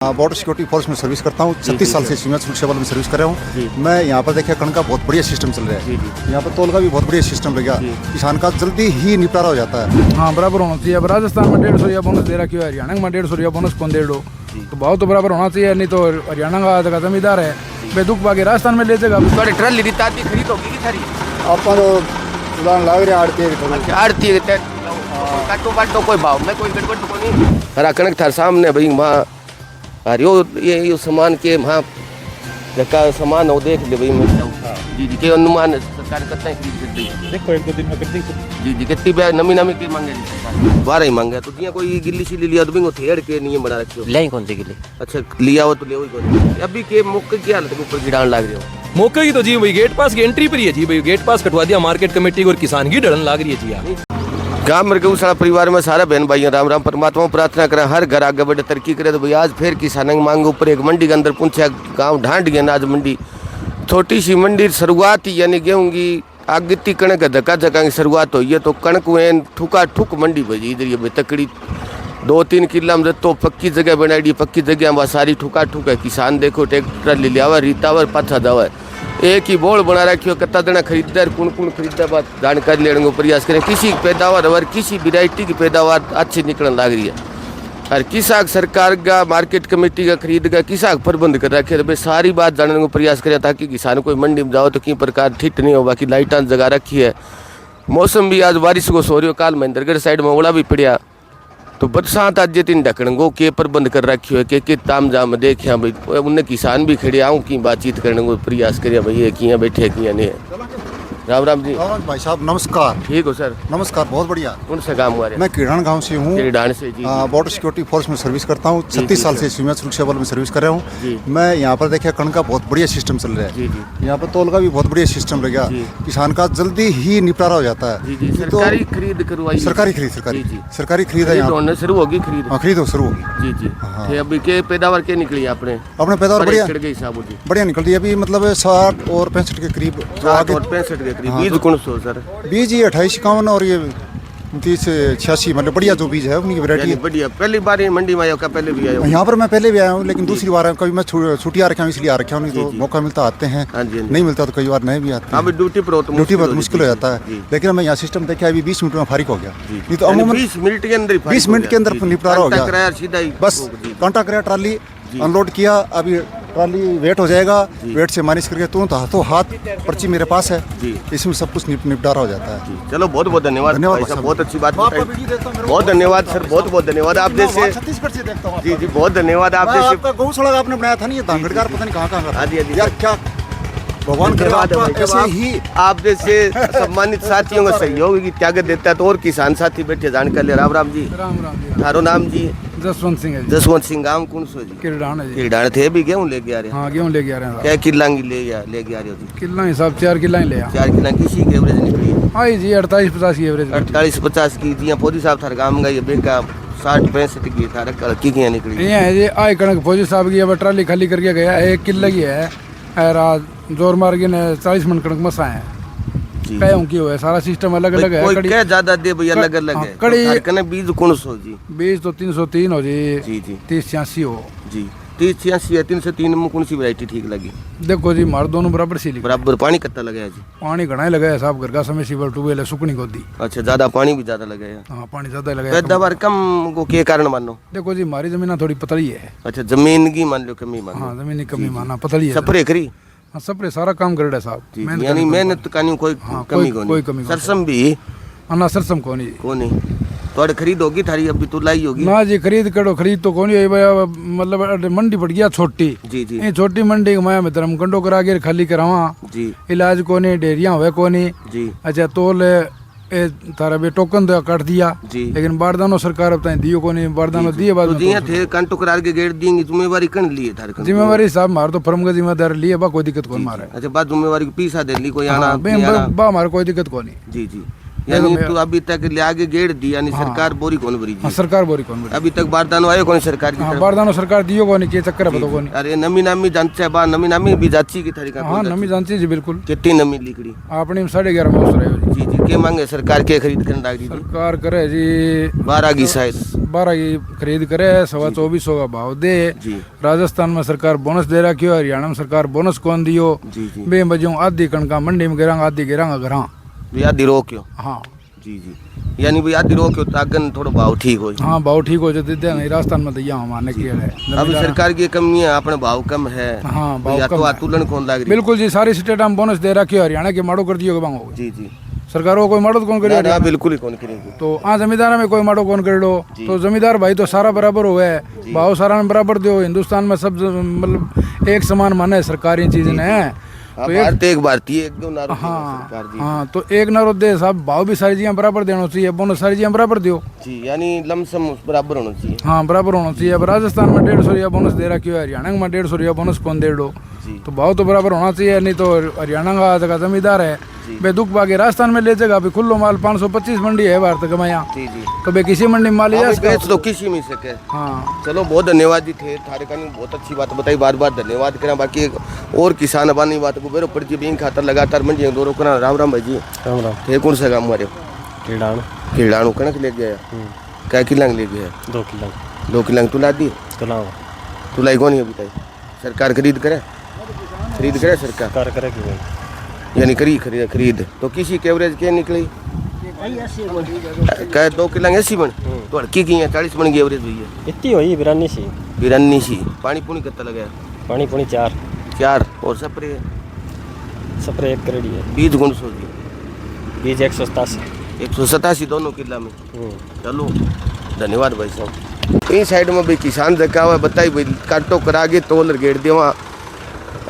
Border security force में service करता हूँ। 36 साल से सीमा सुरक्षा बल में सर्विस कर रहा हूँ। मैं यहाँ पर देखिए कण का बहुत बढ़िया सिस्टम चल रहा है। यहाँ पर तोल का भी बहुत बढ़िया सिस्टम लग गया। किसान का जल्दी ही निपटारा हो जाता है। हाँ, बराबर होना चाहिए। अब राजस्थान में 150 रुपया बोनस दे रखी है, हरियाणा में 150 रुपया बोनस कौन दे दो, तो भाव तो बराबर होना चाहिए। नहीं तो हरियाणा का जमींदार है बेदुख बाकी राजस्थान में ले जाएगा। थोड़ी ट्रल ली ताती खरीद होगी कि थारी अपन उड़ान लाग रहे आड़ती आड़ती काटो काटो कोई भाव में कोई गड़बड़ तो नहीं। हरा कणक था सामने भाई वहाँ अरे ये सामान के वहाँ का सामान हो देख ले भाई। मैं जी जी के अनुमान सरकार करते हैं देखो एक दो दिन में कर दी जी जी कितनी ब्याज नमी नमी के मांगे जी सरकार 12 ही मांगे। तो जिया कोई गिल्ली सी लिया तो भी थेड़ के नियम बना रखे हो ले कौन सी गिल्ली। अच्छा लिया हो तो ले कोई अभी के मौके की हालत के ऊपर गिरान लग रहे हो मौके की तो जी भाई गेट पास की एंट्री पर ही है जी भाई। गेट पास कटवा दिया मार्केट कमेटी को और किसान की डरन लग रही है जी यार। गाँव में गौशाला परिवार में सारा बहन भाई राम राम परमात्मा प्रार्थना करें हर घर आगे बढ़े तरक्की करे। तो भाई आज फिर किसानों की मांग ऊपर एक मंडी के अंदर पूछा गांव ढांड गया अनाज मंडी छोटी सी मंडी शुरुआत ही यानी गेहूँ की आगती कणक धक्का धक्का की शुरुआत हुई है। तो कणक वेन ठुका ठुक मंडी भजी इधर ये तकड़ी 2-3 किला में तो पक्की जगह बनाई पक्की जगह वहाँ सारी ठुका ठुक है। किसान देखो ट्रैक्टर ले लिया हुआ रीतावर पाथा दवा एक ही बोल बना रखी हो कत्ता देना खरीदार कौन कौन खरीदा बात जानकारी लेने को प्रयास करें। किसी की पैदावार और किसी वैरायटी की पैदावार अच्छी निकलने लग रही है और किसान सरकार का मार्केट कमेटी का खरीद का किसान प्रबंध कर रखे तो भाई सारी बात जानने को प्रयास करें ताकि किसान को मंडी में जाओ तो किसी प्रकार ठिट नहीं हो। बाकी लाइटां जगा रखी है मौसम भी आज बारिश को सो रही हो। काल महेंद्रगढ़ साइड में ओला भी पड़ा तो बरसात आज ये 3 ढकन गो के प्रबंध कर रखी है के ताम जाम देखे भाई उनने किसान भी खड़े आऊँ की बातचीत करने को प्रयास करिए भाई ये किया बैठे किया नहीं है। राम राम जी भाई साहब नमस्कार। ठीक हो सर नमस्कार बहुत बढ़िया। कौन सा गाँव हुआ मैं किरण गांव से हूँ। किरण से जी बॉर्डर सिक्योरिटी फोर्स में सर्विस करता हूँ। 36 साल से सीमा सुरक्षा बल में सर्विस कर रहा हूँ। मैं यहाँ पर देखिए कण का बहुत बढ़िया सिस्टम चल रहा है। यहाँ पर तोल का भी बहुत बढ़िया सिस्टम लग गया। किसान का जल्दी ही निपटारा हो जाता है। सरकारी खरीद करवाई सरकारी खरीद है यहाँ शुरू होगी खरीद खरीद शुरू होगी जी जी। अभी के पैदावार के निकली अपने पैदावार बढ़िया निकल रही है अभी मतलब 60 और 65 के करीब 60 और 65 के करीब। बीज कौन सो सर बीज ये 28-51 और ये 30-86 मतलब बढ़िया जो बीज है उनकी वैरायटी बढ़िया। पहली बार मंडी में आया का पहले भी आया यहाँ पर मैं पहले भी आया हूँ लेकिन दूसरी बार कभी मैं छुट्टी आ रखा हूँ इसलिए आ रखा हूँ। नहीं तो मौका मिलता आते हैं नहीं मिलता तो कई बार नहीं भी आते हैं। ड्यूटी बहुत मुश्किल हो जाता है लेकिन मैं यहाँ सिस्टम देखा अभी 20 मिनट में फारिग हो गया। नहीं तो अमूमन 20 मिनट के अंदर निपटारा हो गया। बस कांटा कराया ट्राली अनलोड किया। अभी ट्राली वेट हो जाएगा वेट से माइनस करके तुरंत हाथों हाथ पर्ची मेरे पास है इसमें सब कुछ निपटारा हो जाता है। चलो बहुत बहुत धन्यवाद बहुत अच्छी बात बहुत धन्यवाद सर बहुत धन्यवाद आप जैसे छत्तीसगढ़ से देखता हूँ। जी जी बहुत धन्यवाद आप जैसे गौशाला आपने बनाया था नहीं धांगड़कार पता नहीं कहाँ यार क्या भगवान धन्यवाद ऐसे ही आप जैसे सम्मानित साथियों का सहयोग की त्यागत देता है तो और किसान साथी बैठे जानकर ले। राम राम जी थारो नाम जी जसवंत सिंह है। जसवंत सिंह गाँव कौन सो जी किरडान थे भी गेहूँ लेके आ रहे हैं। हाँ गेहूँ लेके आ रहे हैं। क्या किला लेके आ रहे हो जी किला हिसाब 4 किला ही ले 4 किला किसी की एवरेज निकली हाँ जी 48-50 की एवरेज 48-50 की जी। फौजी साहब थार गाँव गई बेका 60-65 की थार की निकली ये है जी आई कणक फौजी साहब की अब ट्राली खाली करके गया 1 किला की है रात जोर मार के 40 मन कणक मसा है कहीं की हुआ है सारा सिस्टम अलग अलग है। कोई क्या ज्यादा दे भाई अलग अलग है कड़ी कने बीज कौन सो जी बीज तो 303 हो जी जी 30-86 हो जी 30-86 है 303 में कौन सी वैरायटी ठीक लगी। देखो जी मार दोनों बराबर सी बराबर पानी कितना लगाया जी पानी घना ही लगाया साहब घर का समय सीवर ट्यूबवेल है सुकनी को दी। अच्छा ज्यादा पानी भी ज्यादा लगाया। हाँ पानी ज्यादा लगाया पैदावार कम को के कारण मानो। देखो जी हमारी जमीन थोड़ी पतली है। अच्छा जमीन की मान लो कमी मानो। हाँ जमीन की कमी माना पतली है स्प्रे करी हाँ स्प्रे सारा काम कर रहा है साहब यानी मेहनत का नहीं कोई कमी कोई कमी सरसम भी ना सरसम को नहीं थोड़ी खरीद होगी थारी अभी तो लाई होगी ना जी खरीद करो खरीद तो कौन मतलब मंडी पड़ गया छोटी जी जी ये छोटी मंडी मैं धर्म कंडो करा के खाली करावा जी इलाज को नहीं डेरिया हुए को नहीं जी। अच्छा तोल तारा बे टोकन तो काट दिया जी लेकिन बारदानो सरकार अब दियो को नहीं बारदानो दिए बाद में थे कंटो करार के गेट देंगे जिम्मेवारी कन लिए थारे जिम्मेवारी साहब मार तो फर्म का जिम्मेदार लिए बा कोई दिक्कत कौन मारे। अच्छा बात जिम्मेवारी पीसा दे ली कोई आना बा मार कोई दिक्कत को नहीं जी जी यानी तू अभी तक ले आगे गेड़ दी यानी सरकार बोरी कौन भरी जी? सरकार बोरी कौन भरी? अभी तक बारदानो आयो कौन सरकार की तरफ? बारदानो सरकार दियो कौन के चक्कर है बताओ कौन? अरे नमी नामी जानते बा नमी नामी भी जाची की तरीका हाँ नमी जानती जी बिल्कुल। कितनी नमी लिखड़ी अपनी 11.5 में उस रहे जी जी के मांगे सरकार के खरीद करने लाग रही थी? सरकार करे जी 12 की शायद 12 की खरीद करे 2400 का भाव दे जी। राजस्थान में सरकार बोनस दे रखी है, हरियाणा में सरकार बोनस कौन दियो जी जी बे बजूं आधी कणका मंडी में गिरांगा आधी गिरांगा घरा। आधी रोक्यो हाँ जी जी यानी भाई आधी रोक्यो ताकन थोड़ा भाव ठीक हो। हाँ भाव ठीक हो जाते थे नहीं राजस्थान में दैया हमारे की है अब सरकार की कमी है अपने भाव कम है। हाँ भाव या कम तो है। आतुलन कौन लाग रही? बिल्कुल जी सारी स्टेट में बोनस दे रखी है, हरियाणा के माड़ो कर दियो के बांगो जी जी सरकारों कोई माड़ो तो कौन करे? ना बिल्कुल ही कौन करेंगे। तो जमींदार में कोई माड़ो कौन कर लो तो जमींदार भाई तो सारा बराबर हो है भाव सारा बराबर दो। हिंदुस्तान में सब मतलब एक समान माने सरकारी चीज ने तो एक भारतीय एक दो नारो हाँ हाँ तो एक नारो दे साहब भाव भी सारी चीजें बराबर देना चाहिए, बोनस सारी चीजें बराबर दियो जी यानी लमसम बराबर होना चाहिए। हाँ बराबर होना चाहिए। अब राजस्थान में 150 रुपया बोनस दे रखी है, हरियाणा में 150 रुपया बोनस कौन दे दो तो भाव तो बराबर होना चाहिए। नहीं तो हरियाणा का जगह जमींदार है बे दुख बागे राजस्थान में ले जाएगा अभी खुल्लो माल 525 मंडी है भारत कमाया जी जी तो बे किसी मंडी में माल ले जा बेच दो किसी में सके। हाँ चलो बहुत धन्यवाद जी थे थारे का बहुत अच्छी बात बताई बार बार धन्यवाद करें। बाकी एक और किसान अबानी बात को बेरो पड़ बैंक खाता लगातार मंडी दो रोकना। राम राम भाई जी। राम राम। थे कौन सा काम हमारे? खिलाड़ू कणक ले गया क्या किलांग ले गया? 2 किलांग तुला दी तुलाई कौन है बताई? सरकार खरीद करे सरकार करे कि यानी खरीद तो किसी के एवरेज के निकली कह 2 किलांग 80 मन तो अड़की की है 40 मन की एवरेज हुई है इतनी हुई 82 सी। पानी पुनी कितना लगाया? पानी 4 और स्प्रे 1 करेड़ी है। बीज गुण सो जी बीज 187 दोनों किला में। चलो धन्यवाद भाई साहब। कई साइड में भाई किसान देखा हुआ बताई भाई काटो करा के तोल गेड़ देवा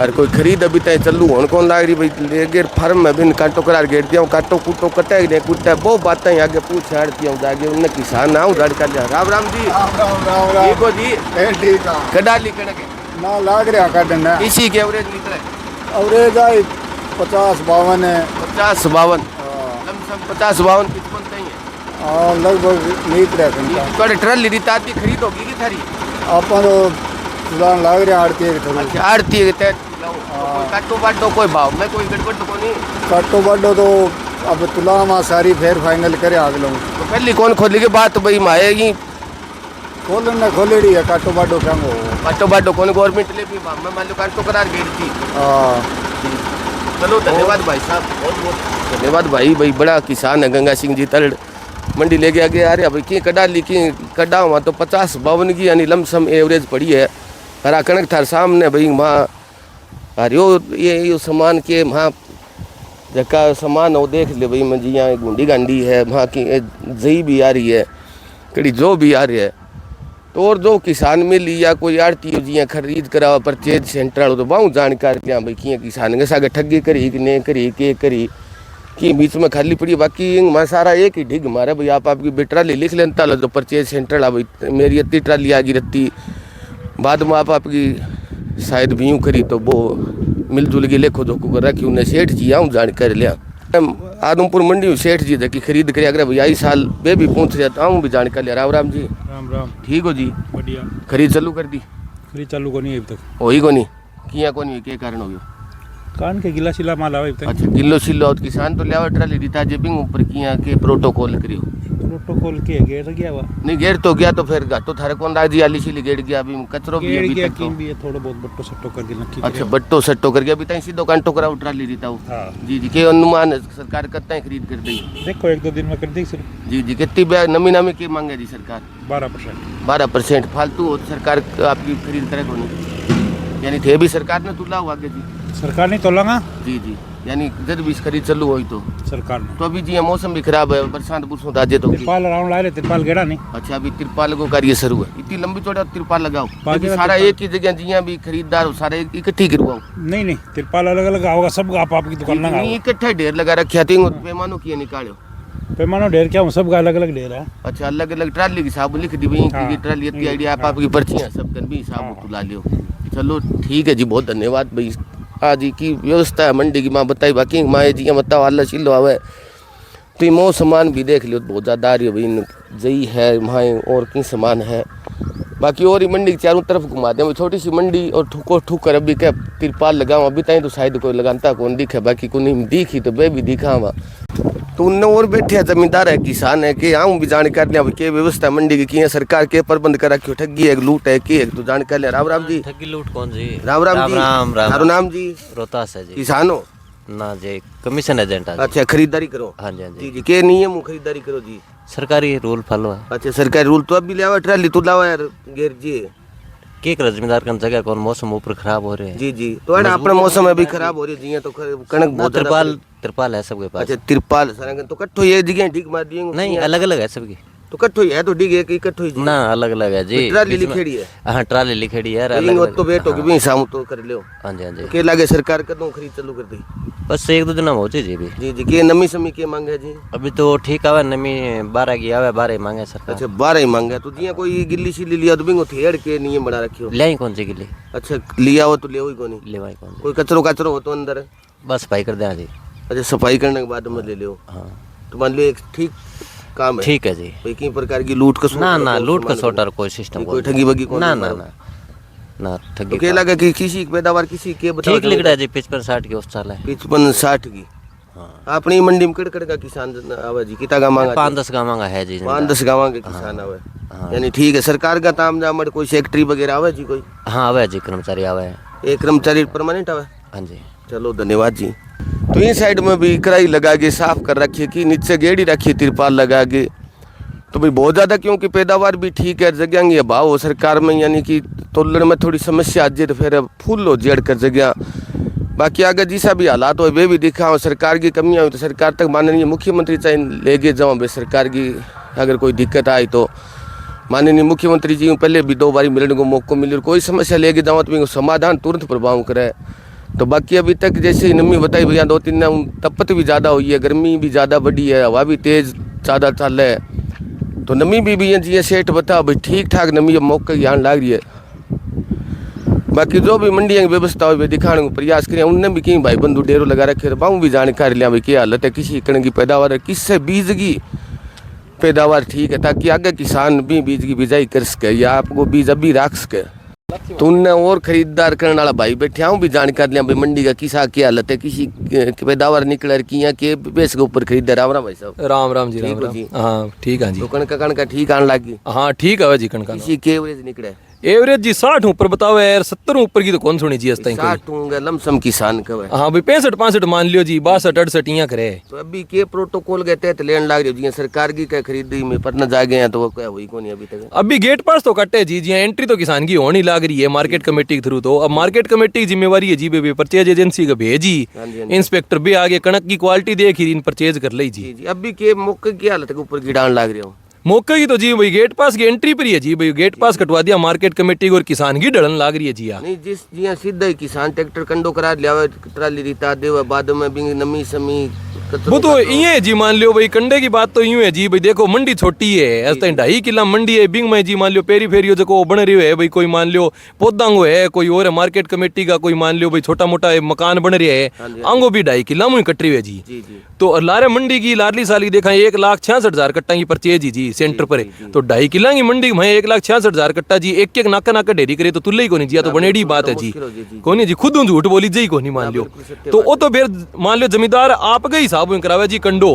और कोई खरीद अभी तय चलू हूँ कौन लाग रही भाई लेगे फार्म में भी काटो करा गेड़ दिया काटो कूटो कटे नहीं कुटे बहुत बातें आगे पूछ हाड़ती हूँ जाके उन्हें किसान आऊँ लड़का लिया। राम राम जी। ठीक हो जी? ठीक है कड़ा ली कणक ना लाग रहा काटना इसी के एवरेज निकले एवरेज आई 50-52 है 50-52 लमसम 50-52 किस्मत नहीं है और लगभग नीत रहे थोड़े ट्रल ली ताती खरीद होगी कि थारी अपन तो सुधार लाग रहे आड़ती है थोड़ी अच्छा आड़ती है तय काटो बाटो कोई भाव में कोई गड़बड़ तो कोनी काटो बाटो तो अब तुला में सारी फेर फाइनल करे आग लूँ तो पहली कौन खोली की बात भाई माएगी खोलन ने खोलेड़ी है काटो बाटो क्या हो काटो बाटो कौन गवर्नमेंट ले भी भाव में मान लो काटो करार गेड़ती। चलो धन्यवाद भाई साहब बहुत बहुत धन्यवाद भाई बड़ा किसान है गंगा सिंह जी तलड़ मंडी लेके आगे आ रहे भाई की कड़ा ली की कड़ा हुआ तो 50-52 की यानी लमसम एवरेज पड़ी है। हरा कणक थार सामने भाई वहाँ अरे ये सामान के वहाँ जका सामान वो देख ले भाई मैं जी यहाँ गुंडी गांडी है वहाँ की जई भी आ रही है कड़ी जो भी आ रही है तो और जो किसान में लिया कोई आड़ती जी खरीद करा परचेज सेंटर वालों तो बहुत जानकार लिया भाई कि किसान के सागे ठगी करी कि नहीं करी के करी कि बीच में खाली पड़ी बाकी मैं सारा एक ही ढिग मारे भाई आप आपकी बेट्राली लिख लेता लो जो परचेज सेंटर भाई मेरी इतनी ट्राली आ गई रत्ती बाद में आप आपकी शायद भी यूँ करी तो वो मिलजुल के लेखो धोखो कर रखी उन्हें सेठ जी आऊँ जानकारी लिया आदमपुर मंडी सेठ जी की खरीद करी अगर भैया इस साल वे भी पहुँच जाता हूँ भी जानकारी लिया। राम राम जी। राम राम। ठीक हो जी? बढ़िया। खरीद चालू कर दी? खरीद चालू को नहीं अभी तक हो ही को नहीं किया को नहीं के कारण हो गया कान के गिला शिला माल आवे अभी तक। अच्छा किलो सिलो और किसान तो लिया ट्राली रीता जे बिंग ऊपर किया के प्रोटोकॉल करियो प्रोटोकॉल के गेर गया हुआ नहीं गेर तो गया तो फिर घाटो थारे कौन राजी आली सीली गेर गया अभी कचरो भी गेर अभी गया तक की भी है थोड़ा बहुत बट्टो सट्टो कर दी नक्की। अच्छा बट्टो सट्टो कर गया अभी तक सीधो कांटो करा ट्राली रीता हूँ। हाँ। जी जी के अनुमान सरकार कितना ही खरीद कर दी? देखो 1-2 दिन में कर दी शुरू। जी जी कितनी नमी नामी की मांगे जी सरकार? 12%। फालतू हो सरकार आपकी खरीद करे को नहीं यानी थे भी सरकार ने तुला हुआ के जी सरकार नहीं तोलांगा जी जी यानी जब भी खरीद चालू हुई तो सरकार ने तो अभी जी मौसम भी खराब है बरसात बुरसों ताजे तो तिरपाल राउंड ला रहे तिरपाल गेड़ा नहीं। अच्छा अभी तिरपाल को कार्य शुरू है इतनी लंबी चौड़ा तिरपाल लगाओ बाकी सारा एक ही जगह जिया भी खरीदार हो सारे इकट्ठी करवाओ नहीं तिरपाल अलग अलग होगा सब आप आपकी दुकान लगा इकट्ठे ढेर लगा रखा थे पैमानों की निकालो पैमानो ढेर क्या हूँ सब अलग अलग ढेर है। अच्छा अलग अलग ट्राली की हिसाब लिख दी भाई हाँ। ट्राली इतनी आइडिया आप आपकी पर्चियाँ सब कर भी हिसाब तुला लियो। चलो ठीक है जी बहुत धन्यवाद भाई। आज की व्यवस्था है मंडी की माँ बताई बाकी माँ जी बताओ अल्लाह शिलो आवे तीनों सामान भी देख लियो बहुत ज़्यादा आ रही है भाई, जई है वहाँ और की सामान है। बाकी और ही मंडी के चारों तरफ घुमा दें, छोटी सी मंडी और ठुको ठुक कर अभी क्या तिरपाल लगाऊँ, अभी तक तो शायद कोई लगाता कौन दिखे, बाकी को नहीं दिखी तो वे भी दिखा वहाँ। तो उनने और बैठे है जमींदार है किसान है कि आऊँ भी जानकारी लिया क्या व्यवस्था मंडी की है, सरकार के प्रबंध करा क्यों, ठगी है लूट है की है, तो जानकारी लिया। राम राम जी। ठगी लूट कौन जी? राम राम जी। राम नाम जी? रोहतास है जी। किसान हो ना जी, कमीशन एजेंट है। अच्छा, खरीदारी करो? हाँ जी, हाँ जी जी। जी। के नियम हो खरीदारी करो जी? सरकारी रूल फॉलो है। अच्छा, सरकारी रूल तो अभी लिया ट्राली तो लावा यार गेर जी के कर जमींदार का जगह कौन मौसम ऊपर खराब हो रहे हैं जी जी। तो अपना मौसम अभी खराब हो रही है जी, तो कणक बहुत तिरपाल तिरपाल है सबके पास। अच्छा, तिरपाल सारा तो कट्ठो ये जगह ठीक मार दिए नहीं, अलग अलग है सबकी। तो कट्ठो है तो ठीक है कि कट्ठो ही ना अलग अलग है जी। ट्राली लिखेड़ी है? हाँ, ट्राली लिखेड़ी है। अलग तो वेट होगी भी शाम तो कर लियो। हाँ जी, हाँ जी। के लागे सरकार कदों खरीद चालू कर दी? बस एक दो दिन में होती जी भी। जी जी। के नमी समी के मांगे जी? अभी तो ठीक आवे, नमी 12 की आवे, 12 ही मांगे सरकार। अच्छा, 12 ही मांगे। तो जिया कोई गिल्ली सी लिया तो बिंगो थेड़ के नियम बना रखियो? ले कौन सी गिल्ली? अच्छा, लिया हो तो ले ही कोनी? ले कौन सी? कोई कचरो कचरो हो तो अंदर बस सफाई कर दें जी। अच्छा, सफाई करने के बाद में ले लो? हाँ, तो मान लो एक ठीक काम है? ठीक है जी। कोई कई प्रकार की लूट का ना ना, लूट का सोटर कोई सिस्टम कोई ठगी बगी ना ना ना ना ठगी। तो क्या लगा कि किसी की पैदावार किसी के बताओ ठीक लिख रहा है जी, 55-60 की औसत है। 55-60 की? हाँ। अपनी मंडी में कड़ का किसान आवे जी? कितना का मांगा? 5-10 का मांगा है जी। 5-10 गाँव के किसान आवे? यानी ठीक है। सरकार का ताम जाम कोई सेक्रेटरी वगैरह आवे जी? कोई? हाँ आवे जी, कर्मचारी आवे। एक कर्मचारी परमानेंट आवे? हाँ जी। चलो धन्यवाद जी। तो इन साइड में भी कढ़ाई लगा के साफ कर रखी है कि नीचे गेड़ी रखी है तिरपाल लगा के, तो भाई बहुत ज़्यादा क्योंकि पैदावार भी ठीक है, जगह की अभाव हो सरकार में, यानी कि तोलने में थोड़ी समस्या आ जाए तो फिर फुल हो जेड़ कर जगह। बाकी अगर जैसा भी हालात हो वे भी दिखा हो, सरकार की कमियाँ हुई तो सरकार तक माननीय मुख्यमंत्री चाहे ले के जाऊँ भाई, सरकार की अगर कोई दिक्कत आई तो माननीय मुख्यमंत्री जी पहले भी 2 बार मिलने को मौका मिले, कोई समस्या लेके जाऊँ तो समाधान तुरंत प्रभाव करे। तो बाकी अभी तक जैसे ही नमी बताई भैया 2-3 दिन तपत भी ज़्यादा हुई है, गर्मी भी ज़्यादा बढ़ी है, हवा भी तेज़ ज़्यादा चल है, तो नमी भी जी सेठ बता भाई ठीक ठाक नमी अब मौके की आने लग रही है। बाकी जो भी मंडियों की व्यवस्था हो दिखाने को प्रयास करें, उनने भी कहीं भाई बंधु डेरो लगा रखे तो बाहू भी जानकारी लिया भाई क्या हालत है, किसी कण की पैदावार है, किससे बीज की पैदावार ठीक है, ताकि आगे किसान भी बीज की बिजाई कर सके या आपको बीज अभी रख सके। तो उनने और खरीदार करने वाला भाई बैठे आऊँ भी जानकारी लिया भाई मंडी का किसा क्या हालत है, किसी पैदावार निकल किया के बेस के ऊपर खरीदा। राम राम भाई साहब। राम राम जी। ठीक राम हो राम जी? हाँ ठीक है जी। तो कणका ठीक आने लगी? हाँ ठीक है जी। कणका किसी के एवरेज निकले? एवरेज जी 60 ऊपर बताओ यार, 70 ऊपर की तो कौन सुनी जी? 60 होंगे लमसम किसान का? हाँ भाई 65-65 मान लियो जी, 62-68 यहाँ करे। तो अभी के प्रोटोकॉल के तहत लेन लाग रही है सरकार की क्या खरीदी में पर न जागे हैं तो वो क्या हुई कौन अभी तक? अभी गेट पास तो कटे जी, जी एंट्री तो किसान की होनी लाग रही है मार्केट कमेटी के थ्रू। तो अब मार्केट कमेटी की जिम्मेवारी है जी भाई परचेज एजेंसी को भेजी, इंस्पेक्टर भी आगे कणक की क्वालिटी देख ही परचेज कर ली जी। अभी के मौके की हालत के ऊपर गिरान लाग रही हो? मौके की तो जी भाई गेट पास की एंट्री पर ही है जी भाई, गेट पास कटवा दिया मार्केट कमेटी को और किसान की डलन लाग रही है जी। नहीं जिस जिया सीधा ही किसान ट्रैक्टर कंडो करा लिया ट्राली रिता देवा बाद में भी नमी समी वो तो ये है जी, मान लियो भाई कंडे की बात तो यूं है जी भाई, देखो मंडी छोटी है, ऐसा 2.5 किला मंडी है बिंग में जी, मान लियो पेरी फेरियो जो बन रही है भाई, कोई मान लियो पौधांगो है, कोई और है मार्केट कमेटी का, कोई मान लियो भाई छोटा मोटा मकान बन रहा है, आंगो भी 2.5 किला में कट रही है जी। तो लारे मंडी की लाडली साल की देखा 1,66,000 कट्टा की परचेज जी सेंटर पर, तो 2.5 किला की मंडी में 1,66,000 कट्टा जी, एक नाका नाका ढेरी करे तो तुल्ले ही को नहीं जी, तो बनेड़ी बात है जी, को नहीं जी, खुद झूठ बोली जी को नहीं मान लियो। तो वो तो फिर मान लियो जमींदार आप गई हिसाब करावे जी कंडो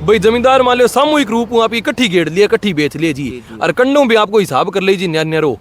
भाई, जमींदार मान लियो सामूहिक रूप आप इकट्ठी गेड़ लिए इकट्ठी बेच लिए जी, और कंडो भी आपको हिसाब कर ले जी न्यारो।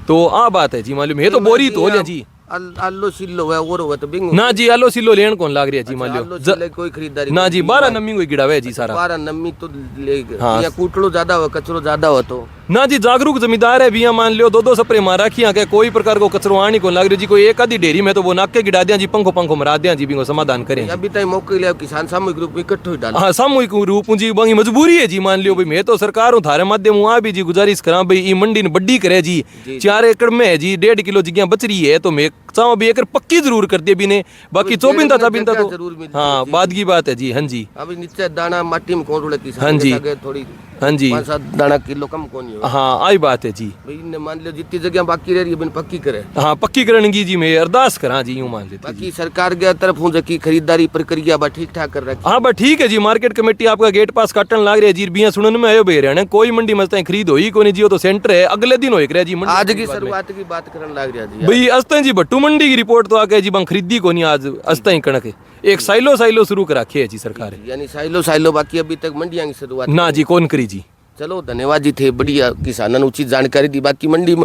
तो आ बात है जी, मान लियो तो बोरी तो हो लिया जी। आलो सिल्लो है और वो तो बिंगो ना जी, आलो सिल्लो लेन कौन लाग रही है जी, मान लियो कोई खरीदारी ना जी, 12 नमी कोई गिड़ावे है जी सारा। 12 नमी तो ले या कूटड़ो ज्यादा हो कचरो ज्यादा हो तो ना जी, जागरूक जमींदार है भैया, मान लियो 2-2 स्प्रे मार रखियां के कोई प्रकार को कचरो आनी को लाग रही जी, कोई एक आधी डेरी में तो वो नाके गिड़ा दिया जी, पंखो मरा दिया जी, बिंगो समाधान करें। अभी तक मौके लिया किसान सामूहिक रूप में इकट्ठो ही डाला। हाँ सामूहिक रूप जी, बाकी मजबूरी है जी, मान लियो भाई मैं तो सरकार हूँ थारे माध्यम वहाँ भी जी गुजारिश करा भाई ई मंडी ने बड्डी करे जी, 4 एकड़ में है जी 1.5 किलो जगह बच रही है, तो मैं चाहूँ भी एक पक्की जरूर कर दिए भी ने, बाकी चौबिंदा तो हाँ बाद की बात है जी। हाँ जी, अभी नीचे दाना माटी में कौन रोले किसान? हाँ जी, थोड़ी हाँ जी 5-7 दाना किलो कम कौन रहे हो हाँ आई बात है जी। भाई इनने मान लो जितनी जगह बाकी रह रही है बिन पक्की करे हाँ पक्की करण की जी मैं अरदास करा जी यूं मान लेते बाकी सरकार के तरफ हूँ की खरीदारी प्रक्रिया बा ठीक ठाक कर रखी हाँ बस ठीक है जी। मार्केट कमेटी आपका गेट पास काटन लाग रही है जी। बिया सुनने में आयो बे रहने कोई मंडी में अस्तई खरीद होई कोनी जियो तो सेंटर है अगले दिन होए करे जी मंडी आज की शुरुआत की बात करने लग रहा जी भाई अस्तई जी भट्टू मंडी की रिपोर्ट तो आके जी बंग खरीदी कोनी आज अस्तई कणक एक साइलो शुरू कर रखी है जी सरकार यानी साइलो बाकी अभी तक मंडियां की शुरुआत ना जी कौन करी जी। चलो धन्यवाद जी थे बढ़िया किसानों ने उचित जानकारी दी बाकी मंडी में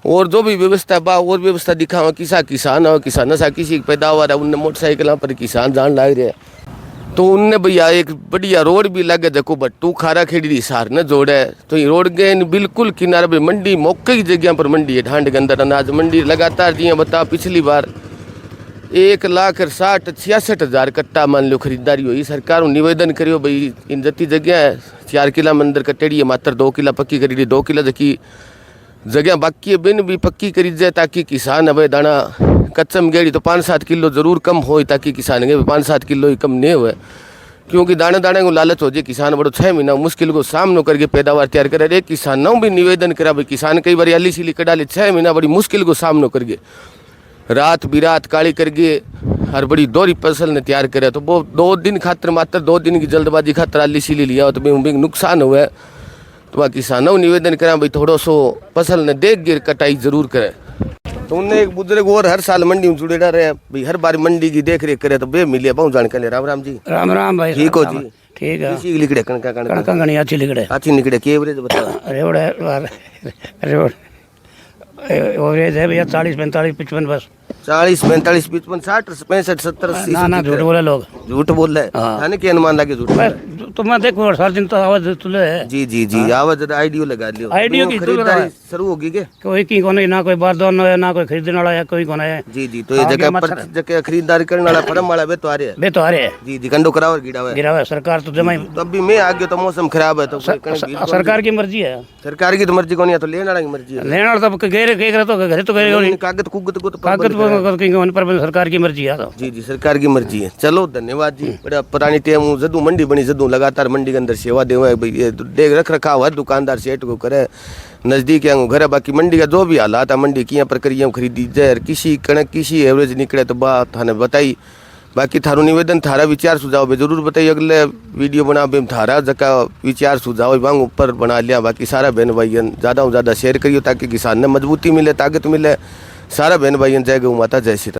और जो भी व्यवस्था बा और व्यवस्था दिखावा किसान हो किसानों सा किसी की पैदावार है उनने मोटरसाइकिल पर किसान जान लग रहे तो उनने भैया एक बढ़िया रोड भी लगे देखो भट्टू खारा खेड़ी सार ने जोड़े तो ये रोड गए बिल्कुल किनारे पे मंडी मौके की जगह पर मंडी है ढांड के अंदर अनाज मंडी लगातार दिए बता पिछली बार 1,60,66,000 कट्टा मान लो खरीदारी हुई सरकार निवेदन करियो भाई इन जती जगह है 4 किला में अंदर कटेड़ी है मात्र 2 किला पक्की करी दी 2 किला जकी जगह बाकी है बिन भी पक्की करी जाए ताकि किसान अब दाना कच्चम गेड़ी तो 5-7 किलो जरूर कम हो ताकि किसान के 5-7 किलो ही कम नहीं हुए क्योंकि दाने दाने को लालच हो जाए किसान बड़ो 6 महीना मुश्किल को सामना करके पैदावार तैयार करे किसानों भी निवेदन करा भाई किसान कई बार अली सीली कटा ले 6 महीना बड़ी मुश्किल को सामना करके रात बिरात काली करके हर बड़ी दोहरी फसल ने तैयार करे तो वो 2 दिन खातर मात्र 2 दिन की जल्दबाजी खातर अली सीली लिया तो बिंग नुकसान हुआ तो वह किसानों निवेदन करा भाई थोड़ा सो फसल ने देख गिर कटाई जरूर करे तो उनने एक बुजुर्ग और हर साल मंडी में जुड़े रहे भाई हर बार मंडी की देख रेख करे तो बे मिले बहुत जानकारी राम जी राम भाई ठीक हो जी ठीक है किसी लिखड़े कणका गणी अच्छी लिखड़े अच्छी निकड़े के एवरेज बता रेवड़ एवरेज है भैया 40 45 55 बस 40 45 55 60 65 70 80 ना झूठ बोले लोग झूठ बोल रहे थाने के अनुमान लगे झूठ तो मैं देखो हर साल दिन तो आवाज तुले है जी आवाज आईडियो लगा लियो आईडियो की खरीदारी शुरू होगी के कोई की कोने ना कोई बारदान है ना कोई खरीदने वाला है कोई कोने है जी तो ये जगह पर जगह खरीदारी करने वाला फर्म वाला बे तो आ रहे हैं बे तो आ रहे हैं जी कंडो करावर गिरा है सरकार तो जमा तो अभी मैं आ गया तो मौसम खराब है तो सरकार की मर्जी है सरकार की तो मर्जी कौन है तो लेने वाला की मर्जी है लेने वाला तो गए रहे तो घर तो गए कागज कुगत को तो कागज पर सरकार की मर्जी है जी सरकार की मर्जी है चलो धन्यवाद जी बड़ा पुरानी टेम जदू मंडी बनी जदू लगातार मंडी के अंदर सेवा देवे भाई देख रख रखाव है दुकानदार सेठ को करे नजदीक घर है बाकी मंडी का जो भी हालात है मंडी की प्रक्रिया खरीदी जाए किसी कणक किसी एवरेज निकले तो बात थाने बताई बाकी थारो निवेदन थारा विचार सुझाव भी जरूर बताइए अगले वीडियो बना बे थारा जका विचार सुझाव वांग ऊपर बना लिया बाकी सारा बहन भाइयन ज़्यादा से ज़्यादा शेयर करियो ताकि किसान ने मजबूती मिले ताकत मिले सारा बहन भाइयन जय गौ माता जय श्री राम।